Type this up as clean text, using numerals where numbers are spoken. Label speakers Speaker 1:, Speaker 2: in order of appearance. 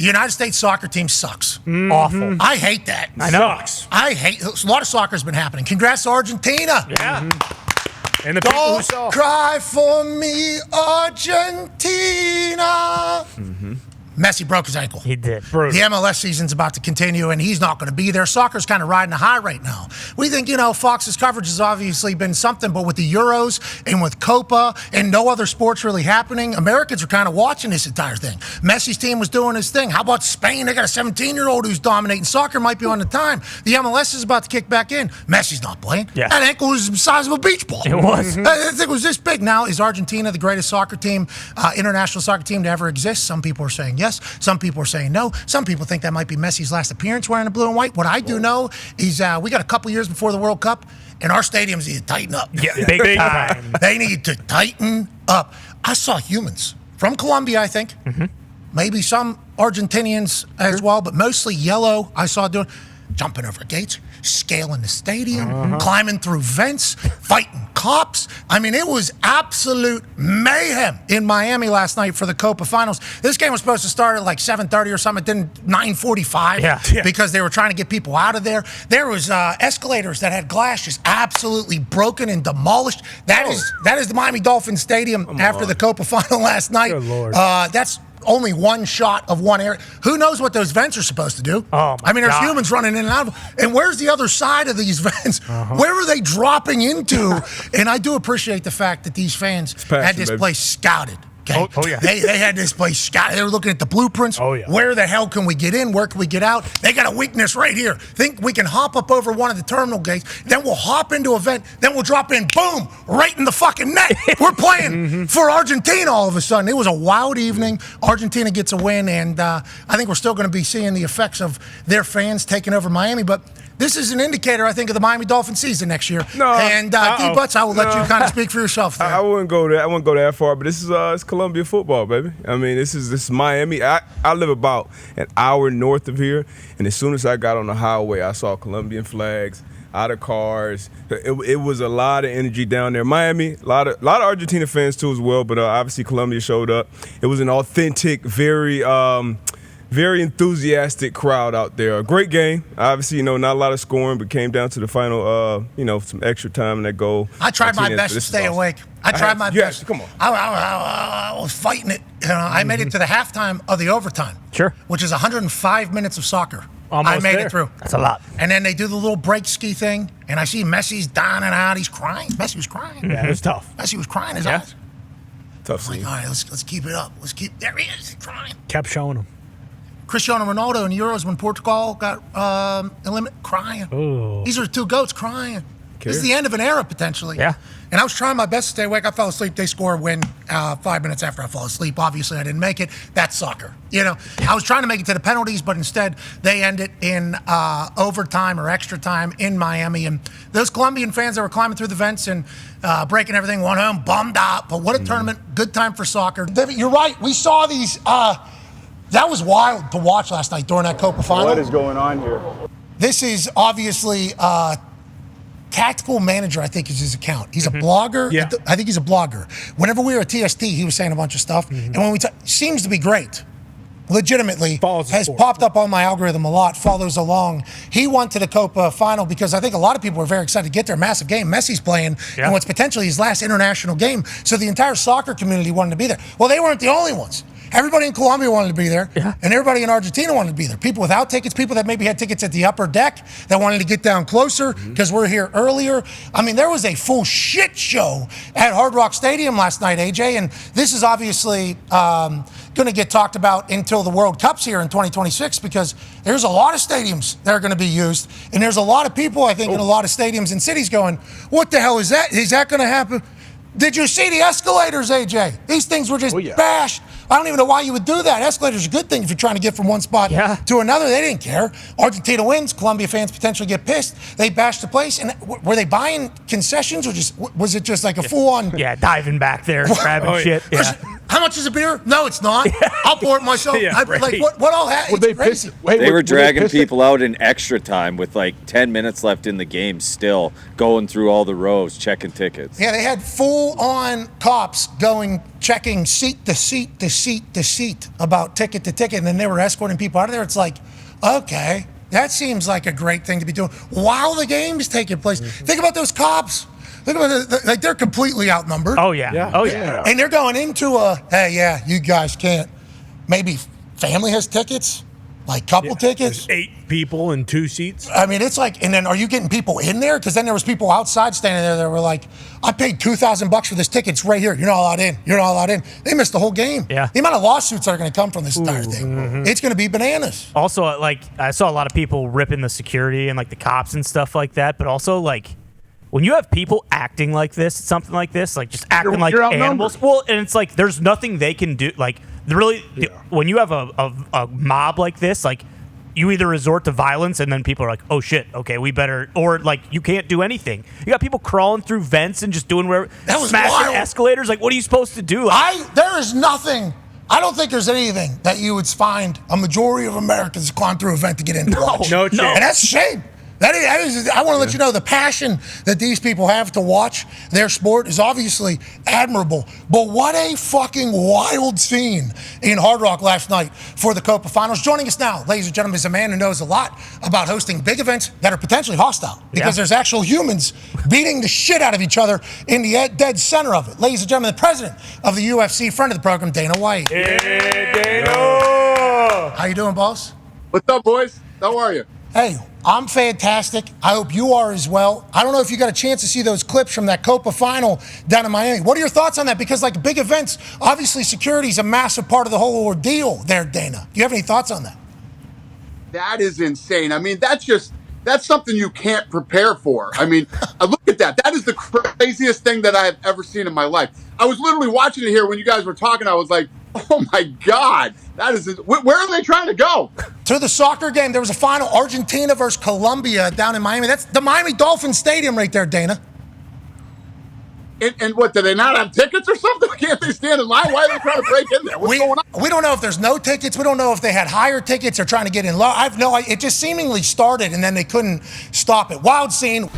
Speaker 1: The United States soccer team sucks.
Speaker 2: Awful.
Speaker 1: I hate that.
Speaker 2: I know.
Speaker 3: Sucks.
Speaker 1: I hate. A lot of soccer has been happening. Congrats to Argentina.
Speaker 2: Yeah. And the people who saw.
Speaker 1: Don't cry for me, Argentina. Messi broke his ankle.
Speaker 2: He did.
Speaker 1: The MLS season's about to continue, and he's not going to be there. Soccer's kind of riding a high right now. We think, Fox's coverage has obviously been something, but with the Euros and with Copa and no other sports really happening, Americans are kind of watching this entire thing. Messi's team was doing his thing. How about Spain? They got a 17-year-old who's dominating. Soccer might be on the time. The MLS is about to kick back in. Messi's not playing.
Speaker 2: Yeah.
Speaker 1: That ankle was the size of a beach ball.
Speaker 2: It was.
Speaker 1: I think it was this big. Now, is Argentina the greatest soccer team, international soccer team to ever exist? Some people are saying yes. Some people are saying no. Some people think that might be Messi's last appearance wearing the blue and white. What I do know is we got a couple years before the World Cup, and our stadiums need to tighten up.
Speaker 2: Yeah, big time.
Speaker 1: They need to tighten up. I saw humans from Colombia, I think. Maybe some Argentinians as well, but mostly yellow. I saw doing jumping over gates, scaling the stadium, climbing through vents, fighting cops. I mean, it was absolute mayhem in Miami last night for the Copa Finals. This game was supposed to start at like 7:30 or something. It didn't 9:45 because they were trying to get people out of there. There was escalators that had glass just absolutely broken and demolished. That is the Miami Dolphins stadium after the Copa Final last night.
Speaker 2: Good Lord.
Speaker 1: That's only one shot of one area. Who knows what those vents are supposed to do?
Speaker 2: Oh,
Speaker 1: I mean, there's
Speaker 2: God.
Speaker 1: humans running in and out. And where's the other side of these vents? Where are they dropping into? And I do appreciate the fact that these fans had this place scouted. Okay?
Speaker 2: Oh, yeah.
Speaker 1: They had this place scouted. They were looking at the blueprints.
Speaker 2: Oh, yeah.
Speaker 1: Where the hell can we get in? Where can we get out? They got a weakness right here. Think we can hop up over one of the terminal gates. Then we'll hop into a vent. Then we'll drop in. Boom! Right in the fucking net. We're playing for Argentina all of a sudden. It was a wild evening. Argentina gets a win, and I think we're still going to be seeing the effects of their fans taking over Miami. But this is an indicator, I think, of the Miami Dolphins season next year.
Speaker 3: No.
Speaker 1: And D-Butts, I will let you kind of speak for yourself there.
Speaker 3: I wouldn't go there. I wouldn't go that far, but this is it's Colombia football, baby. I mean, this is Miami. I live about an hour north of here, and as soon as I got on the highway, I saw Colombian flags, out of cars. It was a lot of energy down there. Miami, a lot of Argentina fans too as well, but obviously Colombia showed up. It was an authentic, very enthusiastic crowd out there. A great game. Obviously, not a lot of scoring, but came down to the final, some extra time and that goal.
Speaker 1: I tried my best to stay awake. I tried my best.
Speaker 3: Come on.
Speaker 1: I was fighting it. I made it to the halftime of the overtime.
Speaker 2: Sure.
Speaker 1: Which is 105 minutes of soccer.
Speaker 2: Almost
Speaker 1: I made
Speaker 2: there.
Speaker 1: it through.
Speaker 2: That's a lot.
Speaker 1: And then they do the little break ski thing, and I see Messi's down and out. He's crying. Messi was crying.
Speaker 2: Yeah, it was tough.
Speaker 1: Messi was crying his eyes.
Speaker 3: Tough
Speaker 1: Like,
Speaker 3: scene.
Speaker 1: all right, let's keep it up. There he is, crying.
Speaker 2: Kept showing him.
Speaker 1: Cristiano Ronaldo in Euros when Portugal got eliminated, crying.
Speaker 2: Ooh.
Speaker 1: These are two goats crying. This is the end of an era, potentially.
Speaker 2: Yeah.
Speaker 1: And I was trying my best to stay awake. I fell asleep. They score a win 5 minutes after I fell asleep. Obviously, I didn't make it. That's soccer. I was trying to make it to the penalties, but instead they ended in overtime or extra time in Miami. And those Colombian fans that were climbing through the vents and breaking everything, went home bummed out. But what a tournament. Good time for soccer. David, you're right. We saw these. That was wild to watch last night during that Copa Final.
Speaker 4: What is going on here?
Speaker 1: This is obviously Tactical Manager, I think is his account. He's a blogger.
Speaker 2: Yeah.
Speaker 1: I think he's a blogger. Whenever we were at TST, he was saying a bunch of stuff. And when seems to be great. Legitimately
Speaker 2: Follows the
Speaker 1: has
Speaker 2: sport.
Speaker 1: popped up on my algorithm a lot, follows along. He went to the Copa Final because I think a lot of people were very excited to get there. Massive game. Messi's playing in what's potentially his last international game. So the entire soccer community wanted to be there. Well, they weren't the only ones. Everybody in Colombia wanted to be there, and everybody in Argentina wanted to be there. People without tickets, people that maybe had tickets at the upper deck that wanted to get down closer because we're here earlier. I mean, there was a full shit show at Hard Rock Stadium last night, AJ, and this is obviously going to get talked about until the World Cup's here in 2026 because there's a lot of stadiums that are going to be used, and there's a lot of people, I think, in a lot of stadiums and cities going, what the hell is that? Is that going to happen? Did you see the escalators, AJ? These things were just bashed. I don't even know why you would do that. Escalators are a good thing if you're trying to get from one spot to another. They didn't care. Argentina wins. Colombia fans potentially get pissed. They bashed the place. And were they buying concessions or was it just like a full-on?
Speaker 2: Yeah, diving back there, grabbing shit. Yeah.
Speaker 1: How much is a beer? No, it's not. I'll pour it myself.
Speaker 2: Yeah, right.
Speaker 1: Like, what all happened?
Speaker 4: They were dragging people out in extra time with like 10 minutes left in the game still, going through all the rows, checking tickets.
Speaker 1: Yeah, they had full-on cops checking seat to seat to seat to seat about ticket to ticket, and then they were escorting people out of there. It's like, okay, that seems like a great thing to be doing while the game's taking place. Think about those cops. Think about like they're completely outnumbered.
Speaker 2: Oh, yeah. Oh, yeah.
Speaker 1: And they're going into hey, yeah, you guys can't. Maybe family has tickets, like couple tickets.
Speaker 2: There's 8 people in 2 seats.
Speaker 1: I mean, it's like, and then are you getting people in there? Because then there was people outside standing there that were like, I paid $2,000 for this ticket. It's right here. You're not allowed in. You're not allowed in. They missed the whole game.
Speaker 2: Yeah.
Speaker 1: The amount of lawsuits that are going to come from this entire thing, it's going to be bananas.
Speaker 2: Also, like, I saw a lot of people ripping the security and, like, the cops and stuff like that. But also, like, when you have people acting like this, something like this, like just acting like animals, well, and it's like there's nothing they can do. Like, when you have a mob like this, like, you either resort to violence and then people are like, oh shit, okay, we better, or like you can't do anything. You got people crawling through vents and just doing whatever, smashing wild. Escalators. Like, what are you supposed to do? Like,
Speaker 1: there is nothing. I don't think there's anything that you would find a majority of Americans climb through a vent to get in.
Speaker 2: No chance.
Speaker 1: And that's a shame. That is, I want to let you know the passion that these people have to watch their sport is obviously admirable. But what a fucking wild scene in Hard Rock last night for the Copa Finals. Joining us now, ladies and gentlemen, is a man who knows a lot about hosting big events that are potentially hostile because there's actual humans beating the shit out of each other in the dead center of it. Ladies and gentlemen, the president of the UFC, friend of the program, Dana White.
Speaker 5: Hey, Dana!
Speaker 1: How you doing, boss?
Speaker 5: What's up, boys? How are you?
Speaker 1: Hey, I'm fantastic. I hope you are as well. I don't know if you got a chance to see those clips from that Copa final down in Miami. What are your thoughts on that? Because like big events, obviously security is a massive part of the whole ordeal there, Dana. Do you have any thoughts on that?
Speaker 5: That is insane. I mean, that's something you can't prepare for. I mean, look at that. That is the craziest thing that I have ever seen in my life. I was literally watching it here when you guys were talking. I was like, oh my God, that is, where are they trying to go?
Speaker 1: To the soccer game. There was a final, Argentina versus Colombia down in Miami. That's the Miami Dolphins Stadium right there, Dana.
Speaker 5: And what, do they not have tickets or something? Can't they stand in line? Why are they trying to break in there? What's going on?
Speaker 1: We don't know if there's no tickets. We don't know if they had higher tickets or trying to get in low. It just seemingly started and then they couldn't stop it. Wild scene.